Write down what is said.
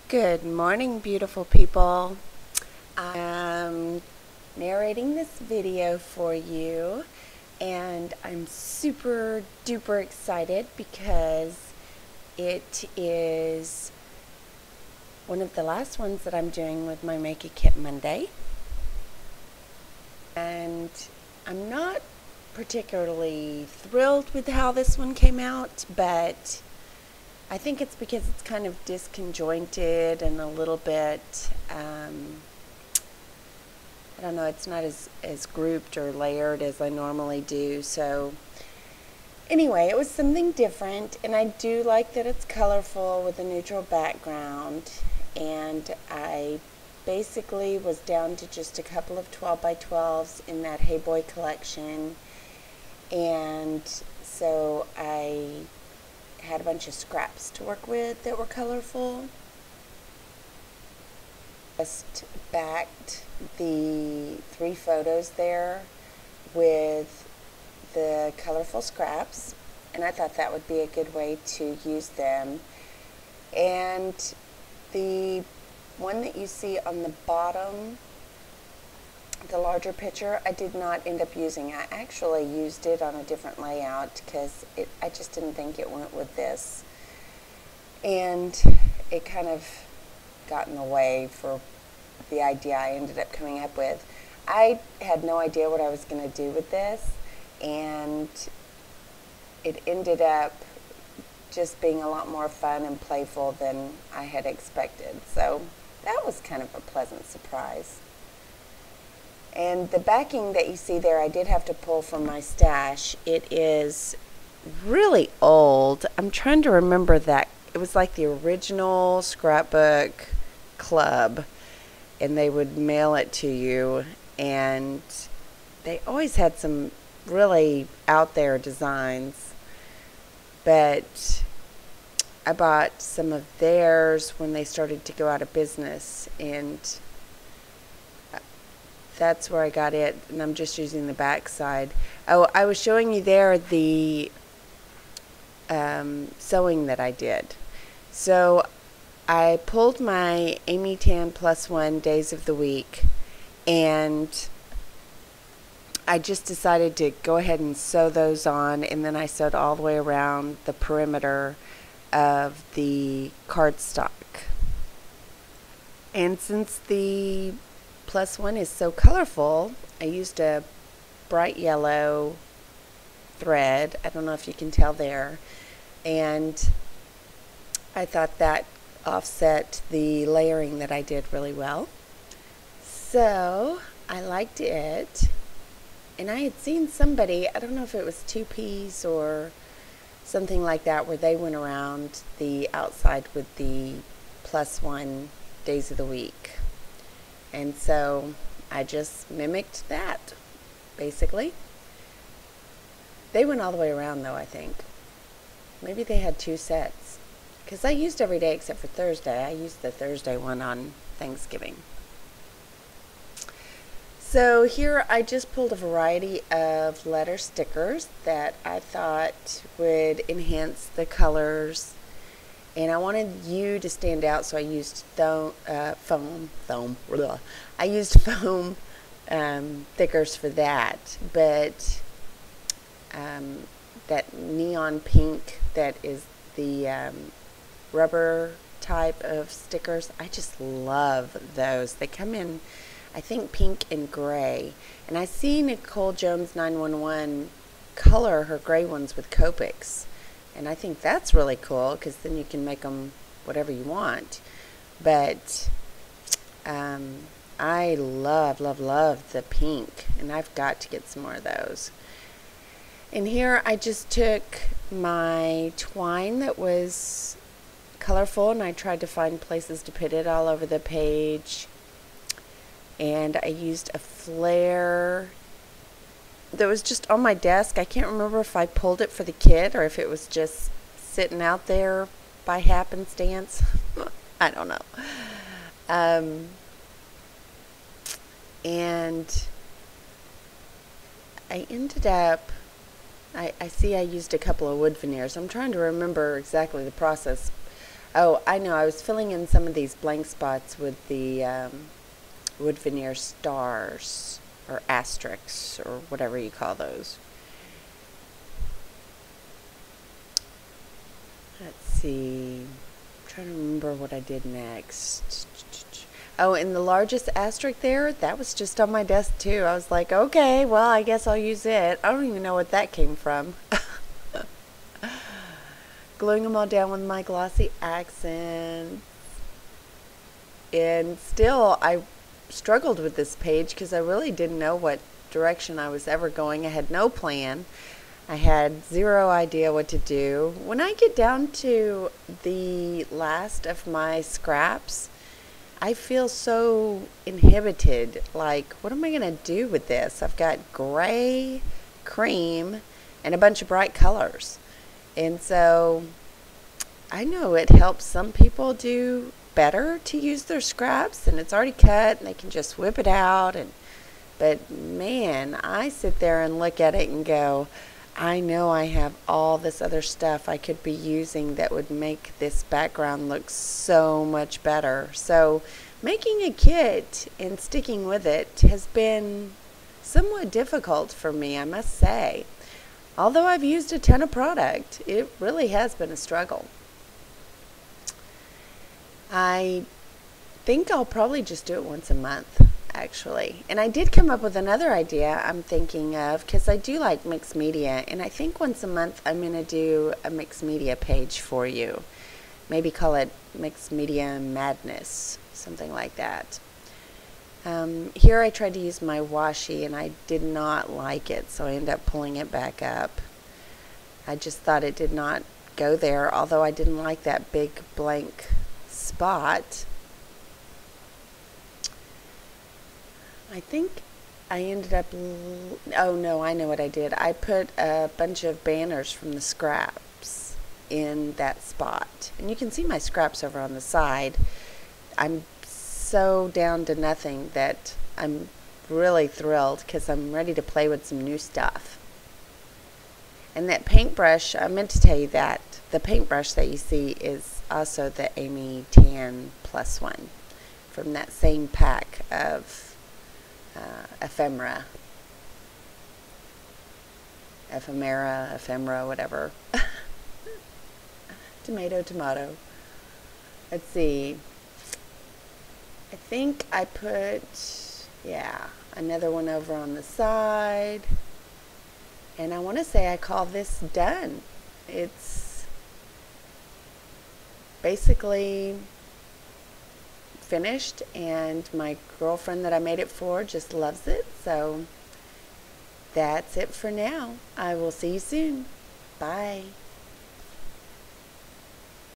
Good morning, beautiful people. I'm narrating this video for you, and I'm super duper excited because it is one of the last ones that I'm doing with my Make a Kit Monday. And I'm not particularly thrilled with how this one came out, but I think it's because it's kind of disconjointed and a little bit, I don't know, it's not as grouped or layered as I normally do. So anyway, it was something different, and I do like that it's colorful with a neutral background. And I basically was down to just a couple of 12 by 12s in that Hey Boy collection. And so I had a bunch of scraps to work with that were colorful. Just backed the 3 photos there with the colorful scraps, and I thought that would be a good way to use them. And the one that you see on the bottom, the larger picture, I did not end up using. I actually used it on a different layout because I just didn't think it went with this, and it kind of got in the way for the idea I ended up coming up with. I had no idea what I was going to do with this, and it ended up just being a lot more fun and playful than I had expected, so that was kind of a pleasant surprise. And the backing that you see there, I did have to pull from my stash. It is really old. I'm trying to remember that. It was like the original Scrapbook Club, and they would mail it to you, and they always had some really out there designs. But I bought some of theirs when they started to go out of business, and that's where I got it, and I'm just using the back side. Oh, I was showing you there the sewing that I did. So I pulled my Amy Tan +1 days of the week, and I just decided to go ahead and sew those on, and then I sewed all the way around the perimeter of the cardstock. And since the +1 is so colorful, I used a bright yellow thread. I don't know if you can tell there, and I thought that offset the layering that I did really well. So I liked it, and I had seen somebody, I don't know if it was 2Ps or something like that, where they went around the outside with the +1 days of the week. And so I just mimicked that, basically. They went all the way around, though, I think. Maybe they had 2 sets, because I used every day except for Thursday. I used the Thursday one on Thanksgiving. So here I just pulled a variety of letter stickers that I thought would enhance the colors, and I wanted you to stand out, so I used foam thickers for that. But that neon pink that is the rubber type of stickers, I just love those. They come in, I think, pink and gray. And I see Nicole Jones 911 color her gray ones with Copics. And I think that's really cool, because then you can make them whatever you want. But I love the pink, and I've got to get some more of those. And here I just took my twine that was colorful, and I tried to find places to put it all over the page. And I used a flare that was just on my desk. I can't remember if I pulled it for the kit or if it was just sitting out there by happenstance. I don't know. And I ended up, I see I used a couple of wood veneers. I'm trying to remember exactly the process. Oh, I know. I was filling in some of these blank spots with the wood veneer stars or asterisks or whatever you call those. Let's see. I'm trying to remember what I did next. Oh, and the largest asterisk there, that was just on my desk too. I was like, okay, well, I guess I'll use it. I don't even know what that came from. Gluing them all down with my glossy accents. And still, I struggled with this page because I really didn't know what direction I was ever going. I had no plan. I had zero idea what to do. When I get down to the last of my scraps, I feel so inhibited. Like, what am I going to do with this? I've got gray, cream, and a bunch of bright colors. And so I know it helps some people do better to use their scraps, and it's already cut and they can just whip it out. But man, I sit there and look at it and go, I know I have all this other stuff I could be using that would make this background look so much better. So making a kit and sticking with it has been somewhat difficult for me, I must say. Although I've used a ton of product, it really has been a struggle. I think I'll probably just do it once a month, actually. And I did come up with another idea I'm thinking of, because I do like mixed media, and I think once a month I'm going to do a mixed media page for you. Maybe call it Mixed Media Madness, something like that. Here I tried to use my washi and I did not like it, so I ended up pulling it back up. I just thought it did not go there, although I didn't like that big blank spot. I think I ended up, oh no, I know what I did. I put a bunch of banners from the scraps in that spot. And you can see my scraps over on the side. I'm so down to nothing that I'm really thrilled because I'm ready to play with some new stuff. And that paintbrush, I meant to tell you that the paintbrush that you see is also the Amy Tan Plus one from that same pack of ephemera, whatever. Tomato. Let's see. I think I put, yeah, another one over on the side. And I want to say I call this done. It's basically finished, and my girlfriend that I made it for just loves it. So that's it for now. I will see you soon. Bye.